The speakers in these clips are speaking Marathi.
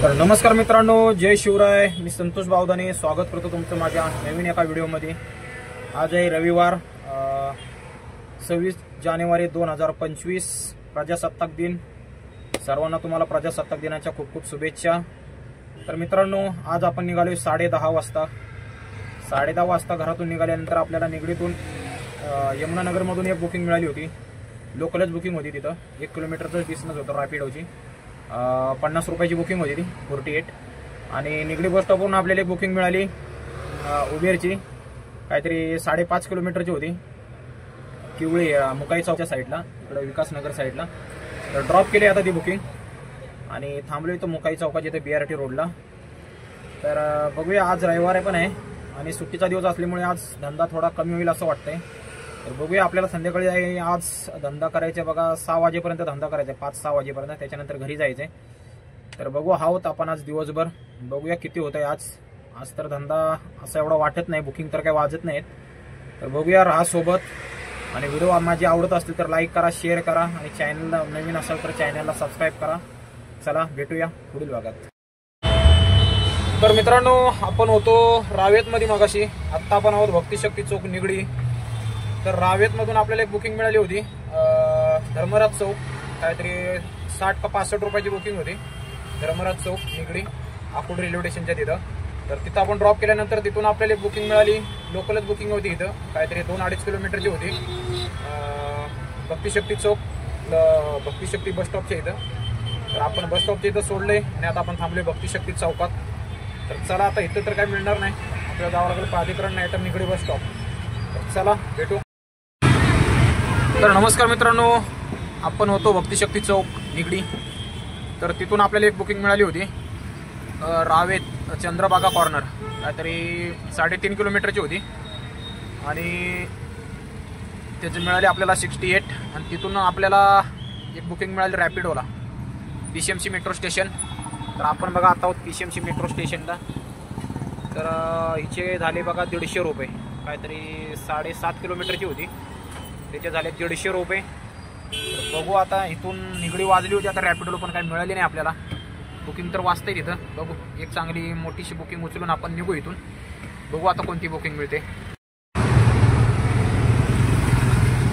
तर नमस्कार मित्रांनो, जय शिवराय. मी संतोष बावदाने स्वागत करतो तुमचं माझ्या नवीन एका व्हिडिओमध्ये. आज आहे रविवार 26 जानेवारी 2025, प्रजासत्ताक दिन. सर्वांना तुम्हाला प्रजासत्ताक दिनाच्या खूप खूप शुभेच्छा. तर मित्रांनो, आज आपण निघालोय 10:30 वाजता. 10:30 वाजता घरातून निघाल्यानंतर आपल्याला निगडीतून यमुनानगरमधून एक बुकिंग मिळाली होती. लोकलच बुकिंग होती. तिथं 1 किलोमीटरचं डिस्टन्स होतं. रॅपिडोची 50 रुपयाची बुकिंग होती ती 48. आणि निगडी बस स्टॉपवरून आपल्याला एक बुकिंग मिळाली उबेरची, काहीतरी 5.5 किलोमीटरची होती. किवळी मुकाई चौकच्या साईडला, इकडे विकासनगर साईडला. तर ड्रॉप केली आता ती बुकिंग आणि थांबलोय तो मुकाई चौकाच्या इथे BRT रोडला. तर बघूया, आज रविवार पण आहे आणि सुट्टीचा दिवस असल्यामुळे आज धंदा थोडा कमी होईल असं वाटतंय. तर बघूया, आपल्याला संध्याकाळी आज धंदा करायचा बघा. 6 वाजेपर्यंत धंदा करायचा, 5-6 वाजेपर्यंत. त्याच्यानंतर घरी जायचंय. तर बघू आहोत आपण आज दिवसभर. बघूया किती होत आहे आज तर धंदा असा एवढा वाटत नाही, बुकिंग तर काही वाजत नाहीत. तर बघूया, राहा सोबत. आणि व्हिडिओ माझी आवडत असतील तर लाईक करा, शेअर करा आणि चॅनलला नवीन असेल तर चॅनलला सबस्क्राईब करा. चला भेटूया पुढील भागात. तर मित्रांनो, आपण होतो रावेतमध्ये मगाशी. आत्ता आपण आहोत भक्तिशक्ती चौक निगडी. तर रावेतमधून आपल्याला एक बुकिंग मिळाली होती धर्मराज चौक, काहीतरी 60 का 65 रुपयाची बुकिंग होती. धर्मराज चौक निगडी, आकुड रेल्वे स्टेशनच्या तिथं. तर तिथं आपण ड्रॉप केल्यानंतर तिथून आपल्याला एक बुकिंग मिळाली. लोकलच बुकिंग होती. इथं काहीतरी 2-2.5 किलोमीटरची होती. भक्तिशक्ती चौक, भक्तिशक्ती बस स्टॉपच्या इथं. तर आपण बस स्टॉपच्या इथं सोडलंय आणि आता आपण थांबलोय भक्तिशक्ती चौकात. तर चला, आता इथं तर काय मिळणार नाही, आपल्याला जावं लागेल प्राधिकरण, नाही तर निगडी बस स्टॉप. तर चला भेटू. तर नमस्कार मित्रांनो, आपण होतो भक्तिशक्ती चौक निगडी. तर तिथून आपल्याला एक बुकिंग मिळाली होती रावेत चंद्रभागा कॉर्नर, काहीतरी 3.5 किलोमीटरची होती. आणि त्याची मिळाली आपल्याला 68. आणि तिथून आपल्याला एक बुकिंग मिळाली रॅपिडोला, PCMC मेट्रो स्टेशन. तर आपण बघा आता आहोत PCMC मेट्रो स्टेशनला. तर हिचे झाले बघा 150 रुपये, काहीतरी 7.5 किलोमीटरची होती. त्याचे झाले 150 रुपये. तर बघू आता, इथून निगडी वाजली होती. आता रॅपिडोला पण काही मिळाली नाही आपल्याला. बुकिंग तर वाजते तिथं. बघू, एक चांगली मोठीशी बुकिंग उचलून आपण निघू इथून. बघू आता कोणती बुकिंग मिळते.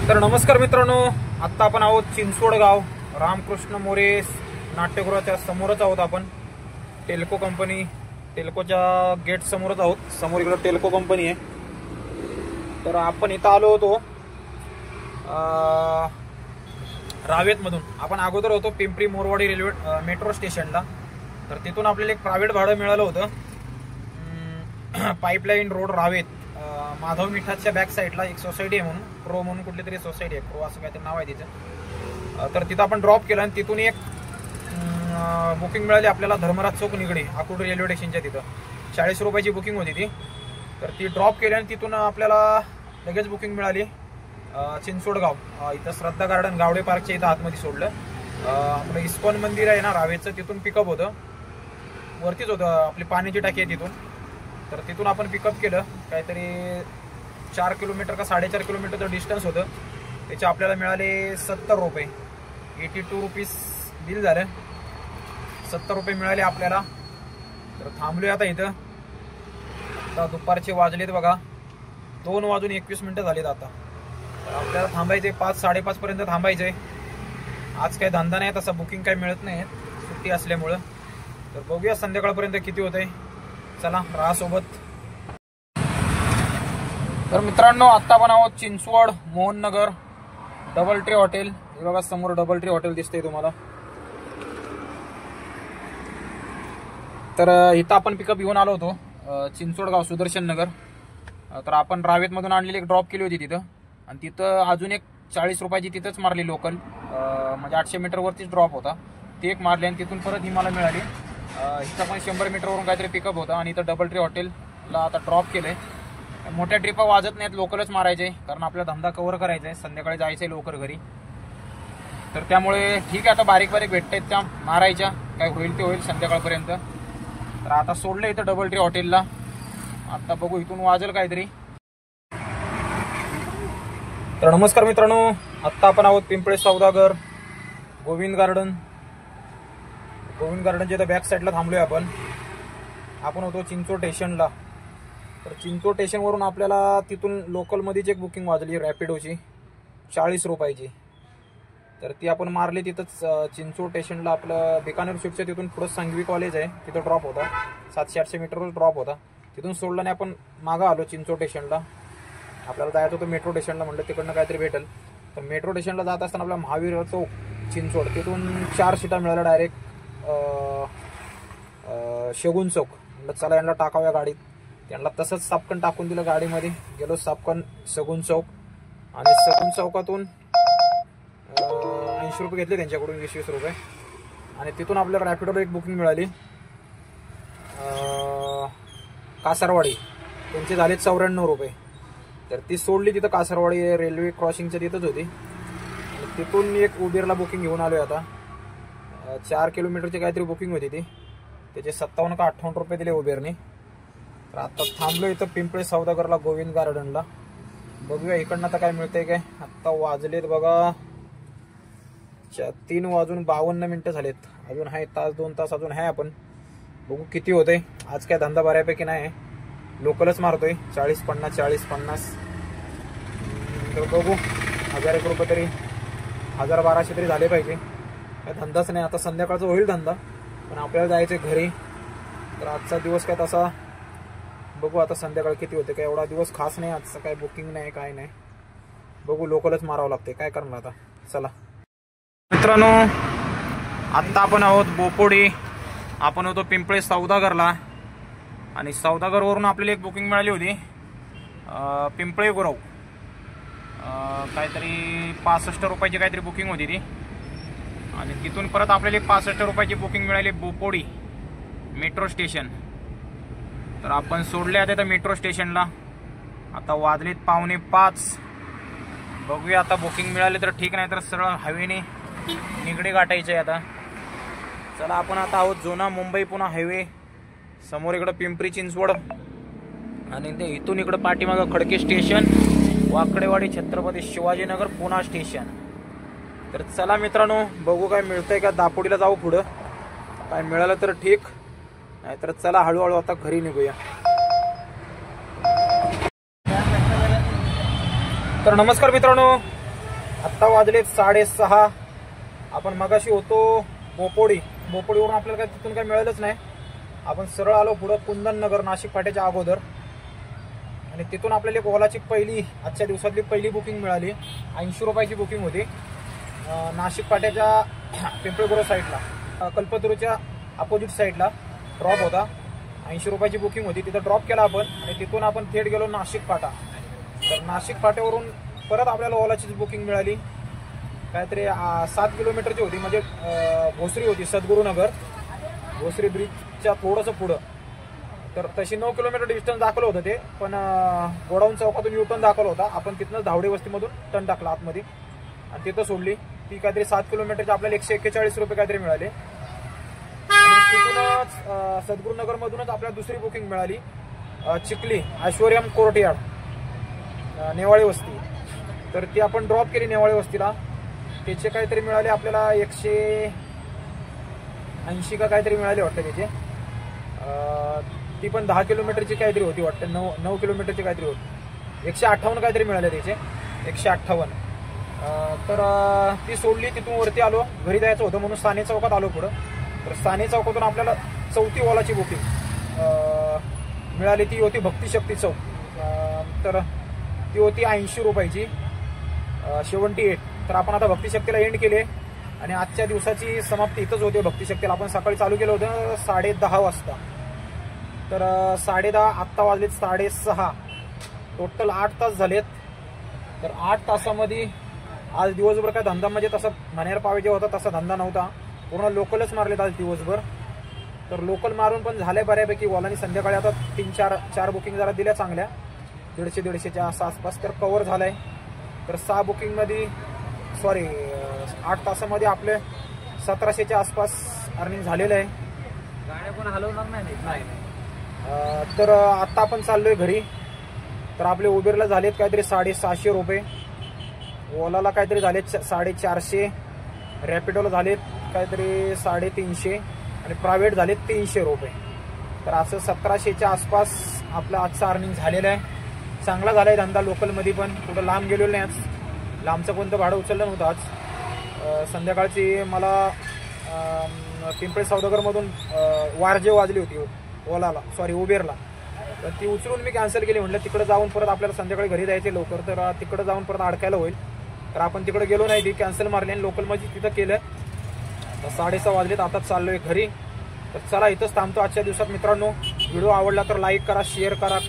तर नमस्कार मित्रांनो, आत्ता आपण आहोत चिंचवड गाव, रामकृष्ण मोरे नाट्यगृहाच्या समोरच आहोत आपण. टेल्को कंपनी, टेल्कोच्या गेट समोरच आहोत. समोर इकडं टेल्को कंपनी आहे. तर आपण इथं आलो होतो रावेतमधून. आपण अगोदर होतो पिंपरी मोरवाडी रेल्वे मेट्रो स्टेशनला. तर तिथून आपल्याला एक प्रायव्हेट भाडं मिळालं होतं पाईपलाईन रोड रावेत, माधव मिठाच्या बॅक साईडला एक सोसायटी आहे म्हणून, प्रो म्हणून कुठली तरी सोसायटी आहे, प्रो असं काहीतरी नाव आहे तिचं. तर तिथं आपण ड्रॉप केलं आणि तिथून एक बुकिंग मिळाली आपल्याला धर्मराज चौक निगडी, आकुड रेल्वे स्टेशनच्या तिथं. 40 रुपयाची बुकिंग होती ती. तर ती ड्रॉप केली आणि तिथून आपल्याला लगेच बुकिंग मिळाली चिंचवड गाव. इथं श्रद्धा गार्डन गावडे पार्कच्या इथं आतमध्ये सोडलं. आपलं इस्कॉन मंदिर आहे ना रावेचं, तिथून पिकअप होतं. वरतीच होतं, आपली पाण्याची टाकी आहे तिथून. तर तिथून आपण पिकअप केलं. काहीतरी 4 किलोमीटर का 4.5 किलोमीटरचं डिस्टन्स होतं. त्याचे आपल्याला मिळाले 70 रुपये. 82 रुपीज बिल झालं. 70 रुपये मिळाले आपल्याला. तर थांबलोय आता इथं. आता दुपारचे वाजलेत बघा 2:21 झालेत आता. तर आपल्याला थांबायचे 5-5:30 पर्यंत थांबायचंय. आज काही धंदा नाही तसा, बुकिंग काही मिळत नाही सुट्टी असल्यामुळं. तर बघूया संध्याकाळपर्यंत किती होतंय. चला, राहा सोबत. तर मित्रांनो, आत्ता आपण आहोत Chinchwad Mohan Nagar double tree hotel. हे बघा समोर डबल ट्री हॉटेल दिसतंय तुम्हाला. तर इथं आपण पिकअप घेऊन आलो होतो चिंचवड गाव सुदर्शन नगर. तर आपण रावेतमधून आणलेली एक ड्रॉप केली होती तिथं. आणि तिथं अजून एक 40 रुपयाची तिथंच मारली लोकल, म्हणजे 800 मीटरवरतीच ड्रॉप होता. ती एक मारली आणि तिथून परत ही मला मिळाली. इथं पण 100 मीटरवरून काहीतरी पिकअप होतं. आणि इथं डबल ट्री हॉटेलला आता ड्रॉप केलंय. मोठ्या ट्रिपा वाजत नाहीत, लोकलच मारायचे, कारण आपला धंदा कव्हर करायचा आहे. संध्याकाळी जायचंय लवकर घरी. तर त्यामुळे ठीक आहे, आता बारीक बारीक भेटतायत त्या मारायच्या, काय होईल ते होईल संध्याकाळपर्यंत. तर आता सोडलं इथं डबल ट्री हॉटेलला. आता बघू इथून वाजेल काहीतरी. तर नमस्कार मित्रांनो, आत्ता आपण आहोत पिंपळे सौदागर, गोविंद गार्डन. गोविंद गार्डनच्या बॅक साईडला थांबलोय आपण होतो चिंचोड स्टेशनला। तर चिंचोड स्टेशनवरून आपल्याला तिथून लोकलमध्येच एक बुकिंग वाजली रॅपिडोची 40 रुपयाची। तर ती आपण मारली तिथंच चिंचोड स्टेशनला। आपलं बिकानेर चौकच्या तिथून पुढे संघवी कॉलेज आहे, तिथं ड्रॉप होता। 700-800 मीटरवर ड्रॉप होता। तिथून सोडलं आणि आपण मागं आलो चिंचोड स्टेशनला। आपल्याला जायचं होतं मेट्रो स्टेशनला, म्हटलं तिकडनं काहीतरी भेटेल। तर मेट्रो स्टेशनला जात असताना आपला महावीर चौक चिंचोड तिथून 4 सीटा मिळाल्या डायरेक्ट शगुन चौक। म्हटलं चला यांना टाकाव्या गाडीत, त्यांना तसंच सापकन टाकून दिलं गाडीमध्ये। गेलो सापकन शगुन चौक आणि शगुन चौकातून 80 रुपये घेतले त्यांच्याकडून, 20-20 रुपये। आणि तिथून आपल्याला रॅपिडोला एक बुकिंग मिळाली कासारवाडी, त्यांचे झाले 94 रुपये। तर ती सोडली तिथं कासारवाडी रेल्वे क्रॉसिंगच्या तिथंच होती। तिथून एक उबेरला बुकिंग घेऊन आलोय आता। 4 किलोमीटरची काहीतरी बुकिंग होती ती, त्याचे 57 का 58 रुपये दिले उबेरने। तर आता थांबलो इथं पिंपळे सौदागरला गोविंद गार्डनला। बघूया इकडनं आता काय मिळतंय काय। आता वाजलेत बघा 3:52 झालेत, अजून आहे 1-2 तास अजून आहे। आपण बघू किती होतंय। आज काय धंदा बऱ्यापैकी नाही, लोकलच मारतोय 40-50 तर बघू 1000 रुपये तरी 1000-1200 तरी झाले पाहिजे। काय धंदाच नाही आता, संध्याकाळचा होईल धंदा, पण आपल्याला जायचं घरी। तर आजचा दिवस काय तसा बघू आता संध्याकाळ किती होते। काय एवढा दिवस खास नाही आजचा, काय बुकिंग नाही काय नाही, बघू लोकलच मारावं लागते, काय करणार आता। चला मित्रांनो, आत्ता आपण आहोत बोपोडी, आपण होतो पिंपळे सौदागरला। आणि सौदागरवरून आपल्याला एक बुकिंग मिळाली होती पिंपळे गुरव, काहीतरी 65 रुपयाची काहीतरी बुकिंग होती ती। आणि तिथून परत आपल्याला 65 रुपयाची बुकिंग मिळाली बोपोडी मेट्रो स्टेशन। तर आपण सोडले आता मेट्रो स्टेशनला। आता वाजलेत 4:45। बघूया आता बुकिंग मिळाले तर ठीक, नाही तर सरळ हायवेने निगडी गाठायचे आता। चला आपण आता आहोत जुना मुंबई पुणे हायवे, समोर इकडं पिंपरी चिंचवड आणि ते इथून इकडं पाठीमागं खडके स्टेशन, वाकडेवाडी छत्रपती शिवाजीनगर पुणे स्टेशन। तर चला मित्रांनो, बघू काय मिळतंय का। दापोडीला जाऊ पुढं, काय मिळालं तर ठीक, नाहीतर चला हळूहळू आता घरी निघूया। तर नमस्कार मित्रांनो, आत्ता वाजले 6:30। आपण मगाशी होतो बोपोडीवरून आपल्याला काय तिथून काय मिळालंच नाही। आपण सरळ आलो पुढं कुंदननगर, नाशिक फाट्याच्या अगोदर। आणि तिथून आपल्याला एक ओलाची आजच्या दिवसातली पहिली बुकिंग मिळाली। 80 रुपयाची बुकिंग होती नाशिक फाट्याच्या पिंपळे गुरव साईडला, कल्पतरूच्या अपोजिट साईडला ड्रॉप होता। 80 रुपयाची बुकिंग होती, तिथं ड्रॉप केला आपण आणि तिथून आपण थेट गेलो नाशिक फाटा। तर नाशिक फाट्यावरून परत आपल्याला ओलाचीच बुकिंग मिळाली, काहीतरी 7 किलोमीटरची होती, म्हणजे भोसरी होती, सद्गुरुनगर भोसरी ब्रिजच्या थोडंसं पुढं। तर तशी 9 किलोमीटर डिस्टन्स दाखवलं होतं ते, पण गोडाऊन चौकातून U-टर्न दाखवलं होता। आपण तिथनंच धावडे वस्तीमधून टर्न टाकला आतमध्ये आणि तिथं सोडली ती। काहीतरी 7 किलोमीटरची आपल्याला 141 रुपये काहीतरी मिळाले। आणि तिथूनच सद्गुरुनगरमधूनच आपल्याला दुसरी बुकिंग मिळाली चिखली ऐश्वर्यम कोर्टयार्ड नेवाळे वस्ती। तर ती आपण ड्रॉप केली नेवाळे वस्तीला, त्याचे काहीतरी मिळाले आपल्याला 180 का काहीतरी मिळाले वाटतं त्याचे। ती पण 10 किलोमीटरची काहीतरी होती वाटतं, 9 किलोमीटरची काहीतरी होती, 158 काहीतरी मिळाले त्याचे, 158। तर ती सोडली, तिथून वरती आलो, घरी जायचं होतं म्हणून साने चौकात आलो पुढं। तर साने चौकातून आपल्याला चौथी ओलाची बुकिंग मिळाली, ती होती भक्तिशक्ती चौक। तर ती होती 80 रुपयाची 78। तर आपण आता भक्तिशक्तीला एंड केले आणि आजच्या दिवसाची समाप्ती इथंच होते भक्तिशक्तीला। आपण सकाळी चालू केलं होतं 10:30 वाजता, तर 10:30 आत्ता वाजलेत 6:30, टोटल 8 तास झालेत। तर 8 तासामध्ये आज दिवसभर काय धंदा म्हणजे तसा म्हणायला पाहिजे होता तसा धंदा नव्हता, पूर्ण लोकलच मारलेत आज दिवसभर। तर लोकल मारून पण झाले बऱ्यापैकी ओलानी। संध्याकाळी आता 3-4 बुकिंग जरा दिल्या चांगल्या, 150-150च्या आसपास, तर कव्हर झालाय। तर 6 बुकिंगमध्ये 8 तासामध्ये आपले 1700च्या आसपास अर्निंग झालेलं आहे। गाड्या पण हलवणार नाही। तर आता आपण चाललोय घरी। तर आपले उबेरला झालेत काहीतरी 650 रुपये, ओलाला काहीतरी झालेत 450, रॅपिडोला झालेत काहीतरी 350 आणि प्रायव्हेट झाले 300 रुपये. तर असं 1700च्या आसपास आपलं आजचं अर्निंग झालेलं आहे. चांगला झाला आहे धंदा लोकलमध्ये पण. कुठं लांब गेलेलो नाही आज. लांबचं कोणतं भाडं उचललं नव्हतं आज. संध्याकाळची मला पिंपळे सौदागरमधून वारजे वाजली होती ओलाला, सॉरी उबेरला. तर ती उचलून मी कॅन्सल केली. म्हटलं तिकडे जाऊन परत आपल्याला संध्याकाळी घरी जायचे लवकर, तर तिकडे जाऊन परत अडकायला होईल. तर आपण तिकडे गेलो नाही, ती कॅन्सल मारली आणि लोकलमध्ये तिथं केलं. तर 6:30 वाजलेत, आता चाललोय घरी. तर चला इथंच थांबतो आजच्या दिवसात मित्रांनो. व्हिडिओ आवडला तर लाईक करा, शेअर करा.